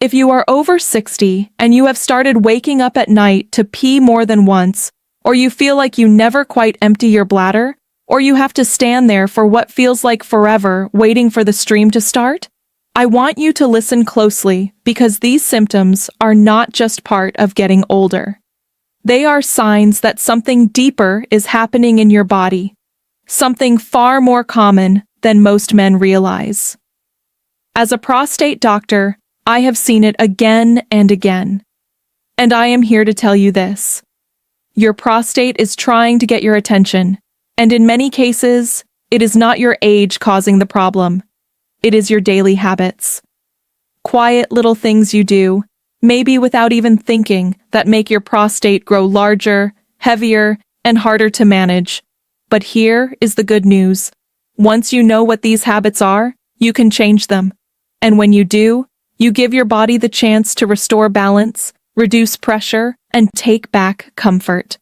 If you are over 60 and you have started waking up at night to pee more than once, or you feel like you never quite empty your bladder, or you have to stand there for what feels like forever waiting for the stream to start, I want you to listen closely because these symptoms are not just part of getting older. They are signs that something deeper is happening in your body, something far more common than most men realize. As a prostate doctor, I have seen it again and again. And I am here to tell you this. Your prostate is trying to get your attention, and in many cases, it is not your age causing the problem. It is your daily habits. Quiet little things you do, maybe without even thinking, that make your prostate grow larger, heavier, and harder to manage. But here is the good news. Once you know what these habits are, you can change them. And when you do, you give your body the chance to restore balance, reduce pressure, and take back comfort.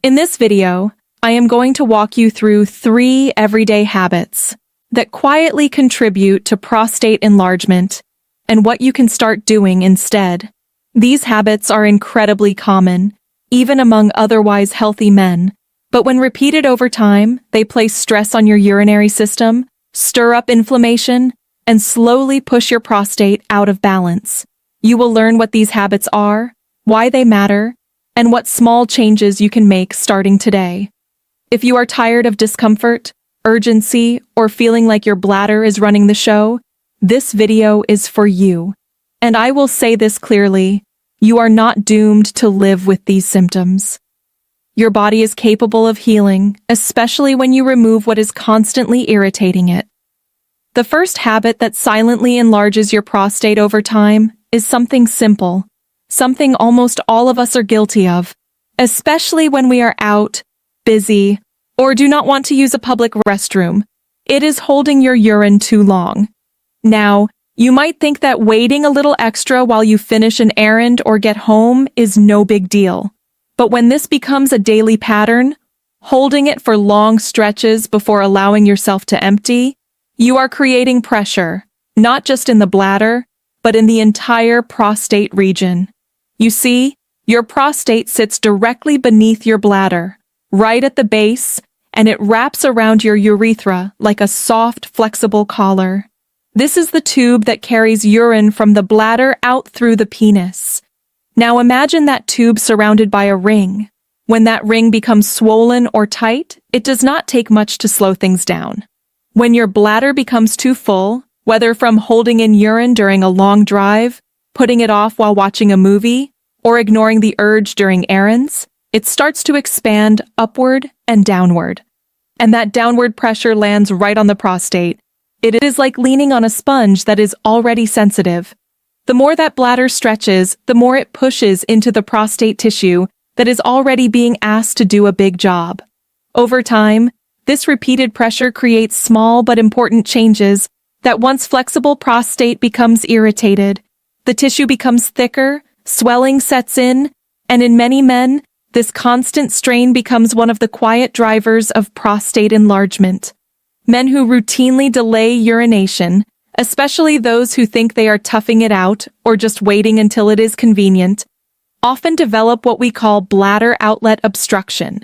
In this video, I am going to walk you through 3 everyday habits that quietly contribute to prostate enlargement and what you can start doing instead. These habits are incredibly common, even among otherwise healthy men, but when repeated over time, they place stress on your urinary system, stir up inflammation, and slowly push your prostate out of balance. You will learn what these habits are, why they matter, and what small changes you can make starting today. If you are tired of discomfort, urgency, or feeling like your bladder is running the show, this video is for you. And I will say this clearly, you are not doomed to live with these symptoms. Your body is capable of healing, especially when you remove what is constantly irritating it. The first habit that silently enlarges your prostate over time is something simple, something almost all of us are guilty of, especially when we are out, busy, or do not want to use a public restroom. It is holding your urine too long. Now, you might think that waiting a little extra while you finish an errand or get home is no big deal. But when this becomes a daily pattern, holding it for long stretches before allowing yourself to empty, you are creating pressure, not just in the bladder, but in the entire prostate region. You see, your prostate sits directly beneath your bladder, right at the base, and it wraps around your urethra like a soft, flexible collar. This is the tube that carries urine from the bladder out through the penis. Now imagine that tube surrounded by a ring. When that ring becomes swollen or tight, it does not take much to slow things down. When your bladder becomes too full, whether from holding in urine during a long drive, putting it off while watching a movie, or ignoring the urge during errands, it starts to expand upward and downward. And that downward pressure lands right on the prostate. It is like leaning on a sponge that is already sensitive. The more that bladder stretches, the more it pushes into the prostate tissue that is already being asked to do a big job. Over time, this repeated pressure creates small but important changes that once flexible prostate becomes irritated, the tissue becomes thicker, swelling sets in, and in many men, this constant strain becomes one of the quiet drivers of prostate enlargement. Men who routinely delay urination, especially those who think they are toughing it out or just waiting until it is convenient, often develop what we call bladder outlet obstruction.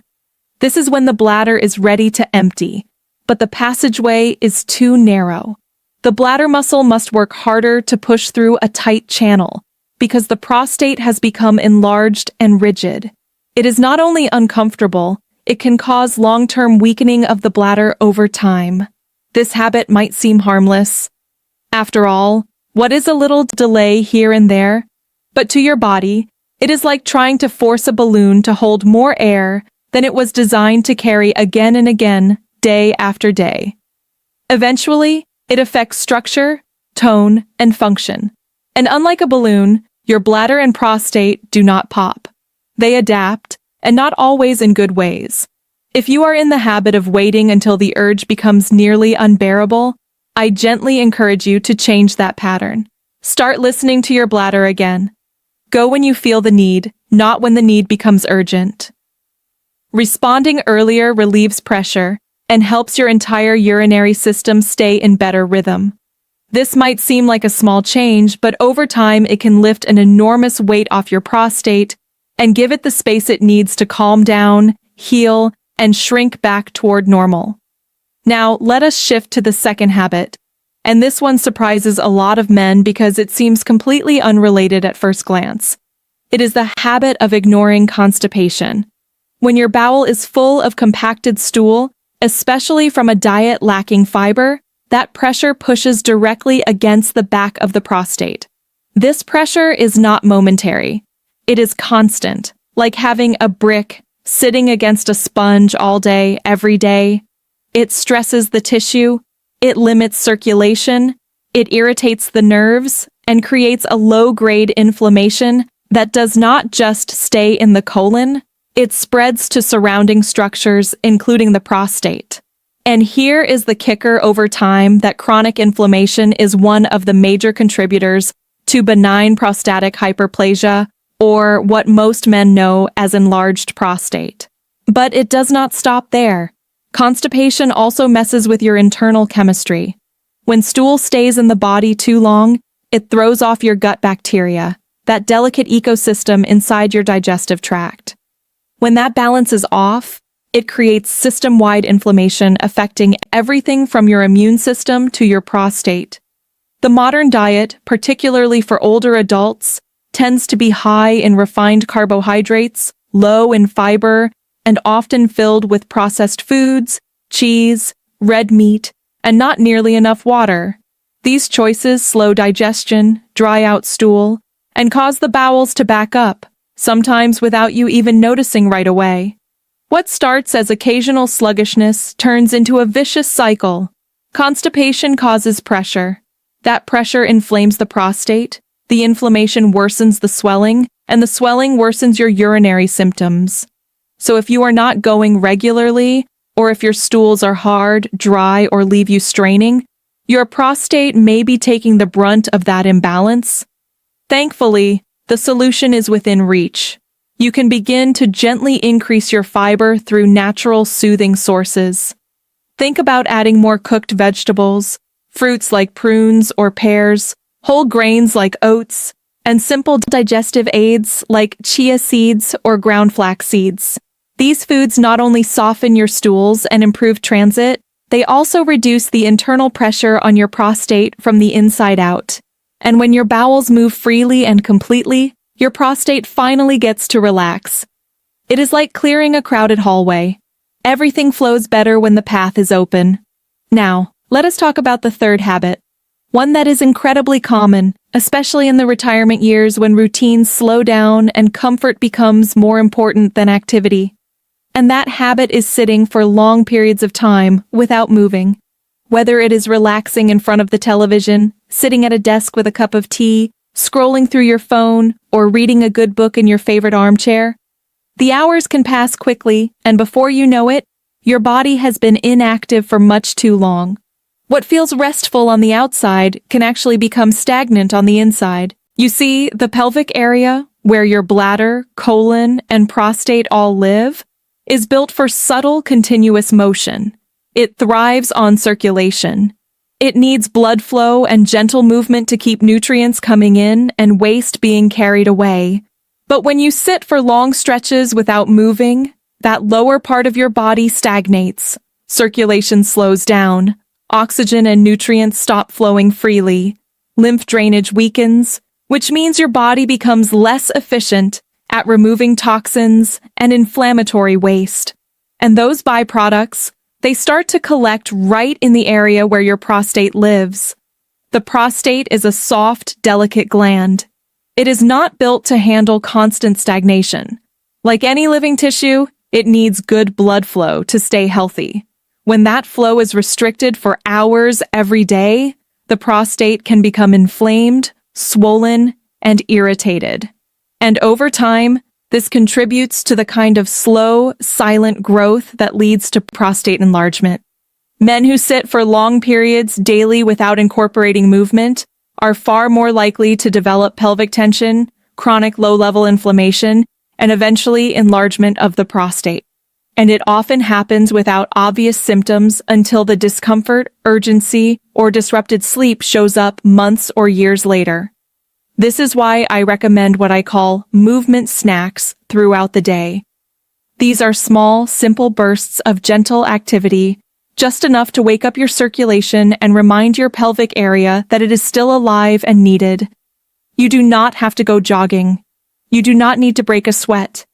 This is when the bladder is ready to empty, but the passageway is too narrow. The bladder muscle must work harder to push through a tight channel because the prostate has become enlarged and rigid. It is not only uncomfortable, it can cause long-term weakening of the bladder over time. This habit might seem harmless. After all, what is a little delay here and there? But to your body, it is like trying to force a balloon to hold more air than it was designed to carry again and again, day after day. Eventually, it affects structure, tone, and function. And unlike a balloon, your bladder and prostate do not pop. They adapt, and not always in good ways. If you are in the habit of waiting until the urge becomes nearly unbearable, I gently encourage you to change that pattern. Start listening to your bladder again. Go when you feel the need, not when the need becomes urgent. Responding earlier relieves pressure and helps your entire urinary system stay in better rhythm. This might seem like a small change, but over time it can lift an enormous weight off your prostate and give it the space it needs to calm down, heal, and shrink back toward normal. Now, let us shift to the second habit. And this one surprises a lot of men because it seems completely unrelated at first glance. It is the habit of ignoring constipation. When your bowel is full of compacted stool, especially from a diet lacking fiber, that pressure pushes directly against the back of the prostate. This pressure is not momentary. It is constant, like having a brick sitting against a sponge all day, every day. It stresses the tissue, it limits circulation, it irritates the nerves, and creates a low-grade inflammation that does not just stay in the colon, it spreads to surrounding structures, including the prostate. And here is the kicker over time that chronic inflammation is one of the major contributors to benign prostatic hyperplasia, or what most men know as enlarged prostate. But it does not stop there. Constipation also messes with your internal chemistry. When stool stays in the body too long, it throws off your gut bacteria, that delicate ecosystem inside your digestive tract. When that balance is off, it creates system-wide inflammation affecting everything from your immune system to your prostate. The modern diet, particularly for older adults, tends to be high in refined carbohydrates, low in fiber, and often filled with processed foods, cheese, red meat, and not nearly enough water. These choices slow digestion, dry out stool, and cause the bowels to back up, sometimes without you even noticing right away. What starts as occasional sluggishness turns into a vicious cycle. Constipation causes pressure. That pressure inflames the prostate, the inflammation worsens the swelling, and the swelling worsens your urinary symptoms. So if you are not going regularly, or if your stools are hard, dry, or leave you straining, your prostate may be taking the brunt of that imbalance. Thankfully, the solution is within reach. You can begin to gently increase your fiber through natural soothing sources. Think about adding more cooked vegetables, fruits like prunes or pears, whole grains like oats, and simple digestive aids like chia seeds or ground flax seeds. These foods not only soften your stools and improve transit, they also reduce the internal pressure on your prostate from the inside out. And when your bowels move freely and completely, your prostate finally gets to relax. It is like clearing a crowded hallway. Everything flows better when the path is open. Now, let us talk about the third habit. One that is incredibly common, especially in the retirement years when routines slow down and comfort becomes more important than activity. And that habit is sitting for long periods of time without moving. Whether it is relaxing in front of the television, sitting at a desk with a cup of tea, scrolling through your phone, or reading a good book in your favorite armchair, the hours can pass quickly, and before you know it, your body has been inactive for much too long. What feels restful on the outside can actually become stagnant on the inside. You see, the pelvic area, where your bladder, colon, and prostate all live, is built for subtle, continuous motion. It thrives on circulation. It needs blood flow and gentle movement to keep nutrients coming in and waste being carried away. But when you sit for long stretches without moving, that lower part of your body stagnates. Circulation slows down. Oxygen and nutrients stop flowing freely. Lymph drainage weakens, which means your body becomes less efficient at removing toxins and inflammatory waste. And those byproducts, they start to collect right in the area where your prostate lives. The prostate is a soft, delicate gland. It is not built to handle constant stagnation. Like any living tissue, it needs good blood flow to stay healthy. When that flow is restricted for hours every day, the prostate can become inflamed, swollen, and irritated. And over time, this contributes to the kind of slow, silent growth that leads to prostate enlargement. Men who sit for long periods daily without incorporating movement are far more likely to develop pelvic tension, chronic low-level inflammation, and eventually enlargement of the prostate. and it often happens without obvious symptoms until the discomfort, urgency, or disrupted sleep shows up months or years later. This is why I recommend what I call movement snacks throughout the day. These are small, simple bursts of gentle activity, just enough to wake up your circulation and remind your pelvic area that it is still alive and needed. You do not have to go jogging. You do not need to break a sweat.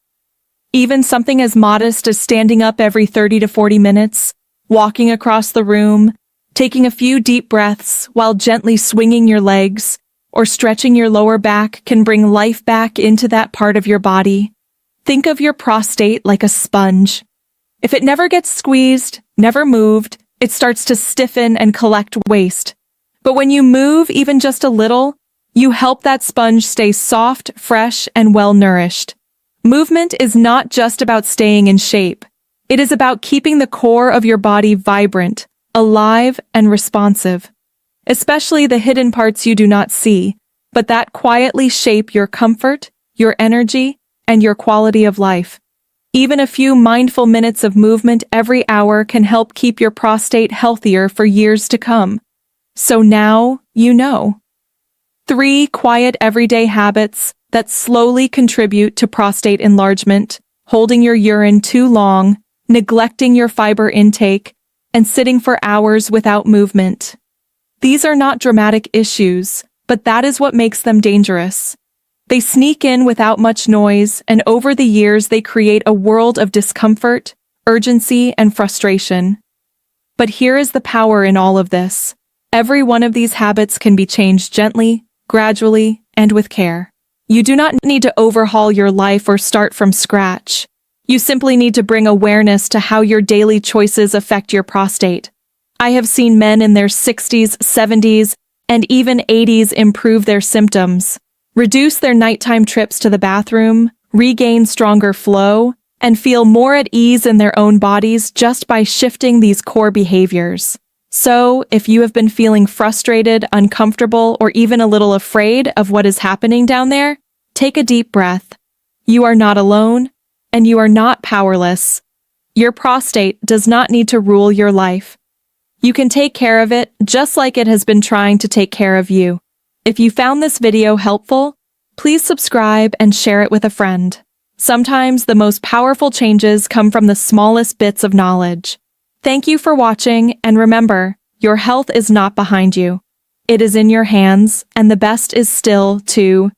Even something as modest as standing up every 30 to 40 minutes, walking across the room, taking a few deep breaths while gently swinging your legs, or stretching your lower back can bring life back into that part of your body. Think of your prostate like a sponge. If it never gets squeezed, never moved, it starts to stiffen and collect waste. But when you move even just a little, you help that sponge stay soft, fresh, and well-nourished. Movement is not just about staying in shape. It is about keeping the core of your body vibrant, alive, and responsive. Especially the hidden parts you do not see, but that quietly shape your comfort, your energy, and your quality of life. Even a few mindful minutes of movement every hour can help keep your prostate healthier for years to come. So now you know. 3 quiet everyday habits that slowly contribute to prostate enlargement: holding your urine too long, neglecting your fiber intake, and sitting for hours without movement. These are not dramatic issues, but that is what makes them dangerous. They sneak in without much noise, and over the years they create a world of discomfort, urgency, and frustration. But here is the power in all of this. Every one of these habits can be changed gently, gradually, and with care. You do not need to overhaul your life or start from scratch. You simply need to bring awareness to how your daily choices affect your prostate. I have seen men in their 60s, 70s, and even 80s improve their symptoms, reduce their nighttime trips to the bathroom, regain stronger flow, and feel more at ease in their own bodies just by shifting these core behaviors. So, if you have been feeling frustrated, uncomfortable, or even a little afraid of what is happening down there, take a deep breath. You are not alone, and you are not powerless. Your prostate does not need to rule your life. You can take care of it just like it has been trying to take care of you. If you found this video helpful, please subscribe and share it with a friend. Sometimes the most powerful changes come from the smallest bits of knowledge. Thank you for watching, and remember, your health is not behind you. It is in your hands, and the best is still to